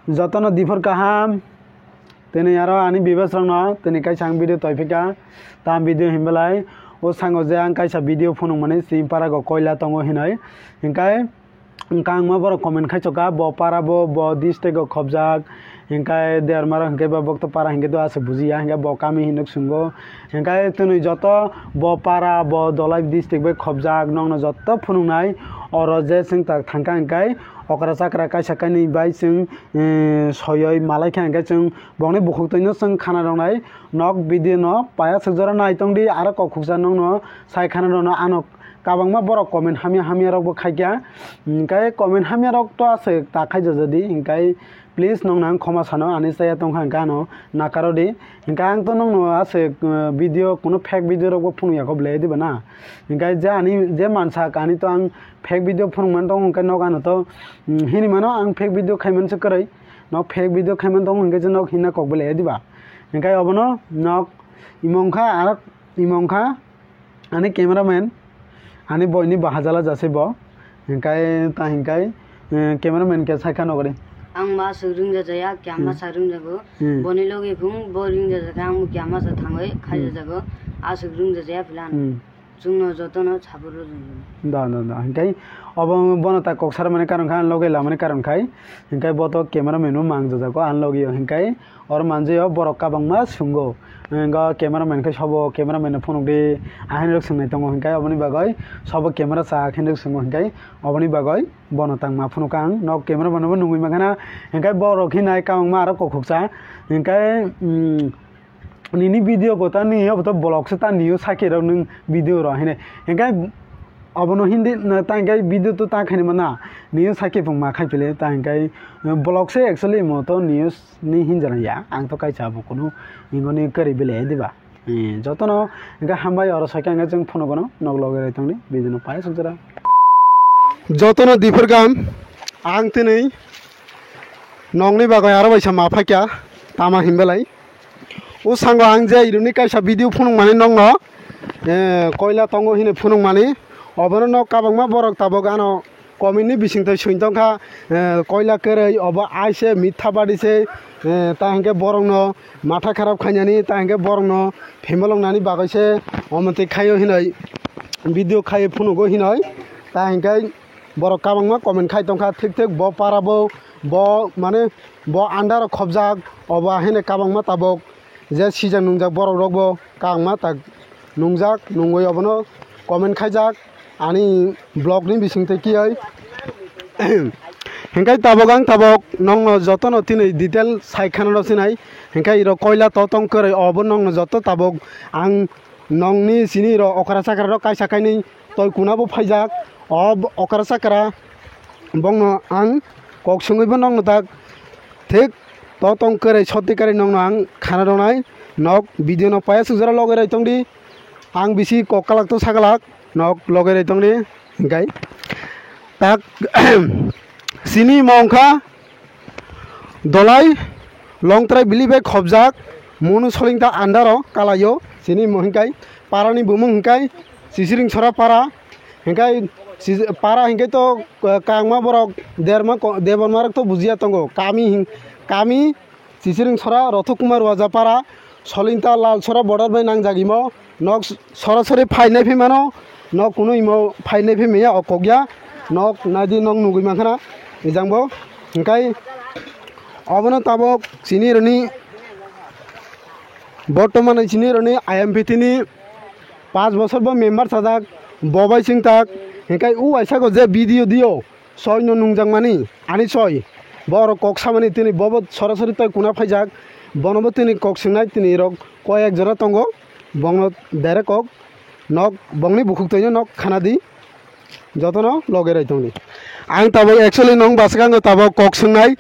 Jotono difor kaham tini aro ani bibas rangno tini kaisa ang video toifika tam video himbalai o sango je ang kaisa video phunung mane simpara go koila tongo hinai hingkai kang ma boro comment khaichoka bo para bo diste go khobjak hingkai der mara hingkai ba bokto para hingkai do ase bujiya hingkai bo kami hinuk sungo hingkai tini joto bo para bo dolai diste be khobjak nongno joto phunung nai oro je sing tak thangka hingkai okra sakra kaisa kaini bai sing soyoi malai kha hingkai sing bongni bukhuk toino sing khana rongnai nok video no paya sujara nai tongdi aro kokhuksa nongno sai khana rono anok kabangma borok comment hamia rok bo khaikya hingkai comment hamia rok to ase ta khaija jodi hingkai please nong nang khoma sano ani saya tongkha gano nakarodi hingkai ang to nong ase video kuno fake video rok bo phunung yakob le diba na hingkai je ani je mansa kani to ang fake video phunung man tong hingkai nok ano to hini mano ang fake video khaiman se karai nok fake video khaiman tong hingkai je nok hina kok bo le diba hingkai obono nok imongkha ani cameraman ani boyni bahajala jase bo hingkai ta hingkai cameraman ke saikha nogore ang ma surung jaya kyama sarung jago boni logi phung boring jaga ang kyama sa thangai khai jago a surung jaya plan jungno jotono chhaburo da hingkai obo bonota koksar mane karon khan loge la mane karon khai hingkai boto cameraman no mang jago an logi hingkai or manje borok kabangma sungo ga cameraman ke sobo cameraman phone de ahin rok sungnai tongo hingkai oboni bagoi sobo camera sa khin rok sungo hingkai oboni bagoi bonotang ma phone kang nok cameraman no nungui magana hingkai borok hinai kabangma aro kokhuksa hingkai nini video ko ta ni ob to blog se ta niyo sake rok nung video ro hine hingkai obono hindi ta hingkai video to ta khaini mana niyo sake phungma khai pele ta hingkai blog se actually mo to news ni hinjana ya ang to kaisa bo kono ingoni kari bele diba jotono hingkai hambai oro sake hingkai jeng phone gono nog loge tangni bijono pai sujara jotono difor gam ang tinai nongni bagoi aro baisa ma phakya tama himbelai o sango ang je iruni kaisa video phunung mane nongno koila tongo hine phunung mane obono no kabangma borok tabo gano community bisingtai suintongkha koila kerai obo aise mitha badise ta hingke borok no matha kharap khainani ta hingke borok no phemolong nani bagaise omonte khayo hinai video khayo phunugo hinai ta hingke borok kabangma comment khai tongkha thik bo parabo bo mane bo andar khobjak obo hine kabangma tabok je sijak nungjak borok rok bo kangma tak nungjak nungoi obono comment khaijak ani blog ni bisingte ki ai hingkai tabok nongno jotono tini detail saikhana ro sinai hingkai ro koila totong kore obo nongno joto tabok ang nongni sini ro okara sakara ro kaisa kaini toy kunabo phaijak ob okara sakara bongno ang kok sungoi bo nongno tak thik totong kore sotikari nongno ang khana ronai nok video no paya sujara loge rai tongdi ang bisi kokalak to sagalak nok loge rai tongdi hingkai tak sini mongkha dolai longtrai bilibe khobjak monu solingta andaro kalayo sini mohingkai parani bumung hingkai sisiring chora para hingkai para hingkai to kangma borok derma debormarak to bujiya tongo kami sisiring chora rothok kumar waja para solingta lal chora border bai nangjagimo nok sorasori phainai phimano nok kuno imo phainai phimya okogya nok nadi nong nugui mankhana ijangbo hingkai obono tabok sini roni bortomane sini roni IMPT ni 5 bosor bo member sajak bobai sing tak hingkai u aisa go je video dio soy no nungjangmani ani soy bor kok samani tini bobo sorasori tai kuna phaijak bonobo tini kok singnai tini rok koyek jora tongo bongno dere kok nok bongni bukhuk toino nok khana di jotono loge rai tongni ang tabo actually nong basgang tabo kok sungai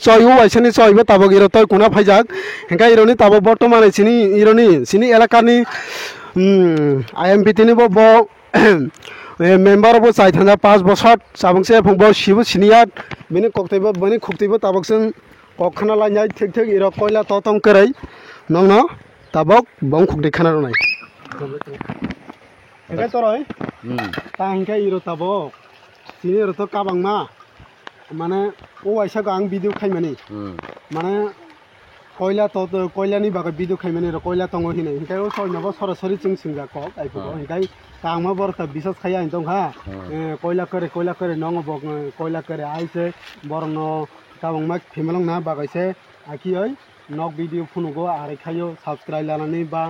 choi hu aisani choi bo tabo giro toy kuna phaijak hingkai ironi tabo bortomane sini elakani IMPT ni bo member bo chai thanja 5 bosor sabungse phungbo sibu siniat bini koktaibo bani khuktaibo tabok sing kok khana lainai thik iro koila totong kerai nongno tabok bong khukti khana ronai hingkai toroi ta hingkai iro tabok sini ro to kabangma माने ओ ऐसा आं video खाइमानि माने कोयलानि बागै video खाइमानि कोयला दङ हिनै हिंखाय सयनाबो सरासरि जों सोंजा कक आइफोरखौ हिंखाय कांमा बरता बिसास खाया हिंदों हा कोयला करे नङ बक कोयला करे आइसे बरनो काबंमा फेमलंग ना बागैसे आखियै नक भिडिअ फुनुगो आरो खायो सब्सक्राइब लानानै बा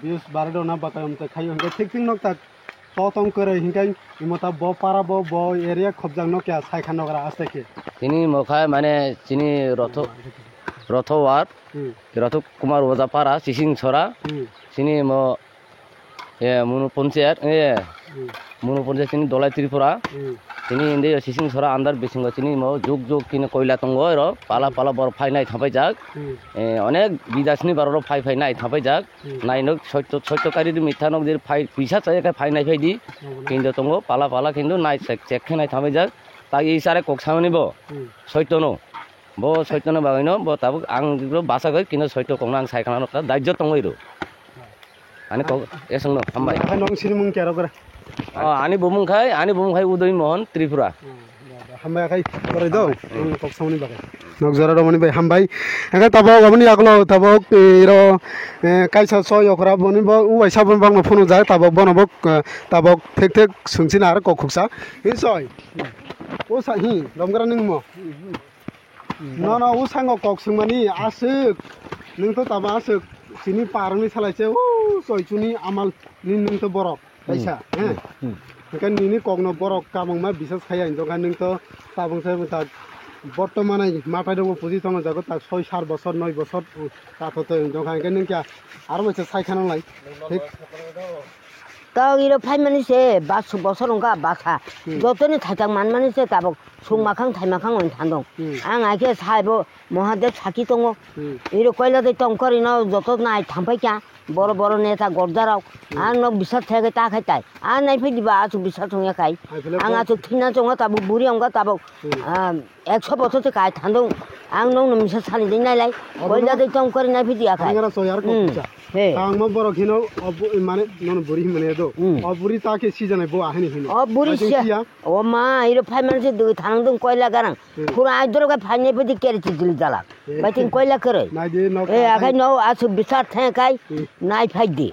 ভিউজ বাড়ে না বাতামতে খাইও হিংকে ঠিক ঠিক নক তাক ততং করে হিংকাই ইমতা ব পারা ব এরিয়া খবজাং নকিয়া সাইখান নগরা আস্তেকে তিনি মখায় মানে তিনি রথওয়ার রথ কুমার ওজাপাড়া চিচিং ছড়া তিনি মনু পঞ্চায়েত তিনি দলাই ত্রিপুরা তিনি ইন্দে চিচিং ছড়া আন্দার বিসিং তিনি যুগ যুগ কিনে কয়লা দङ र পালা পালা বড় ফাইনাই থাপাই যাক অনেক বিদাসনি বারো ফাইনাই থাপাই যাক নাইনক সত্যকারী মিথ্যানক যে পয়সা চাই ফাইনাই ফাইদি কিন্তু দङ পালা পালা কিন্তু নাই চেকখানাই থাপাই যাক তাই এই সারে ককসামনিব সত্যনো ব সত্যনো বাগাইনো ব তাবো আং বাসাগৈ কিন্তু সত্য কংনা আং সাইখানা দায়িত্ব দङ ইরো আনি কক এসংনো হামবাই নং সিরিমুং কেরগরা আনি বুমুংখাই উদয় মোহন ত্রিপুরা হামবাই খাই করে দাও ককসামনি বাগাই নক জরা রমনি বাই হামবাই একা তাবো গাবনি আগলো তাবো ইরো কাইসা সয় অখরা বনিব উবাই সাবন বাংলা ফোন যায় তাবো বনব তাবো থেক থেক সুংছিনা আর ককখুকসা ই সয় ও সাহি রমগরা নিংমো না ও সাঙ্গ ককসুমানি আসুক নों তো তাবা আসুক सिनि पारंनि सालायसे उ सयचुनि आमाल निन तो बरक पैसा हैं बेखान निनि कगनो बरक कामंमा बिसास खाया हिंदोखा नों तो ताबंसे ता बर्तमानै माथाय दङ पुजि दङ जागो ता 6-7 বছর 9 বছর ताथतो हिंदोखा बेखान नों क्या आरो मोनसे सायखानांलाय ठीक তাও ইরো ফাইমানিছে 5 বছর ওঙ্কা বাসা যতনি থাইতাং মানমানিছে তাবক সুংমাখাং থাইমাখাং ওই থান্দং আং আইকে সাইবো মহাদেব সাকি দङ ইরো কয়লা দে টং করি ন যত নাই থামপাইকা বড় বড় নেতা গর্দারাও আং নক বিশ্বাস থাকে তা খাইতাই আর নাই ফেদিবা আচু বিশ্বাস হইয়া খাই আং আচু থিনা জङ তাবো বুড়ি অঙ্গা তাবো 100 বছর থেকে আই থান্দং आं नों मिसा सानि दिन नायलाय कयला दे टं करि नाय फिदिया खाय आंगरा सयार को हे आंगमा बरो खिनो माने नन बुरी मने दो बुरी ताके सिजनाय बो आहिनि हिनो बुरी सिया ओ मा इरो फाइमान से दु थांग दं कयला गारां पुरा आइदर गा फाइने फिदि केरि चिजिल जाला बाइथिं कयला करे नाय दे न ए आखाय न आसु बिसार थे खाय नाय फाइदि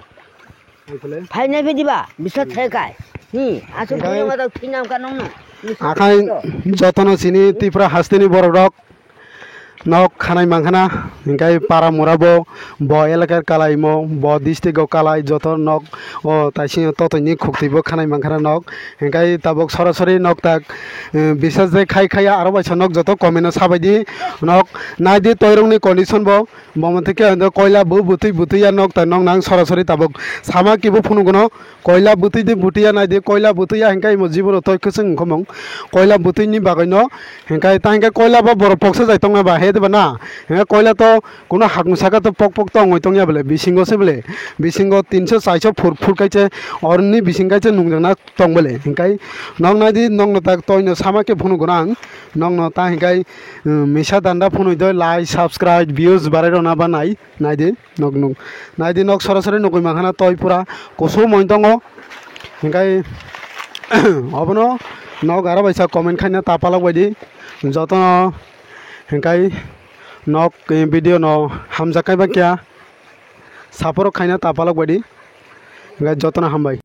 फाइने फिदिबा बिसार थे खाय आसु बुरिमा द थिनाम का नंग आखाय जतन सिनि तिफ्रा हास्तिनि बरडक नक खानाय मांखाना हिंखाय पारा मुराबो ब एलाकार कालायमो ब डिस्ट्रिक्टआव कालाय जत नक ओ ताइसिं ततनि खुक्तिबो खानाय मांखाना नक हिंखाय ताबक सरासरि नक ताक बिसास जे खाय खाया आरो बायसा नक जत कमेनो साबायदि नक नायदि तयरंनि कन्डिशन बो बमथेके कयला बुतुया नक ता नक नां सरासरि ताबक सामा किबो फुनुगनो कयला बुतुइदि बुतुया नायदि कयला बुतुया हिंखाय मो जीवन तय खसं खमं कयला बुतुइनि बागैनो हिंखाय तांगे कयला बो बर पक्ष जायतंगा बा बना कयला तो कोनो हागमुसाका तो पक पक तो अंगयतंया बोले बिसिंगो से बोले बिसिंगो 300-400 फुट काइचे अरनि बिसिंगाइचे नुंगना तंग बोले हिंखाय नंग नायदि नंग ताक तयनो सामाके फुनु गोनां नंग ता हिंखाय मिसा दान्दा फुनु दय लाइक सब्सक्राइब व्यूज बारायरो ना बा नायदि नग नायदि नग सरासरि नगय माखाना तय पुरा कसो मयदंगो हिंखाय अबनो नग आरो बायसा कमेन्ट खायना तापालाक बायदि जतन हिंखाय नक भिडिअ न हामजाखाय बा क्या सापर खायना तापालक बायदि जतन हामबाय।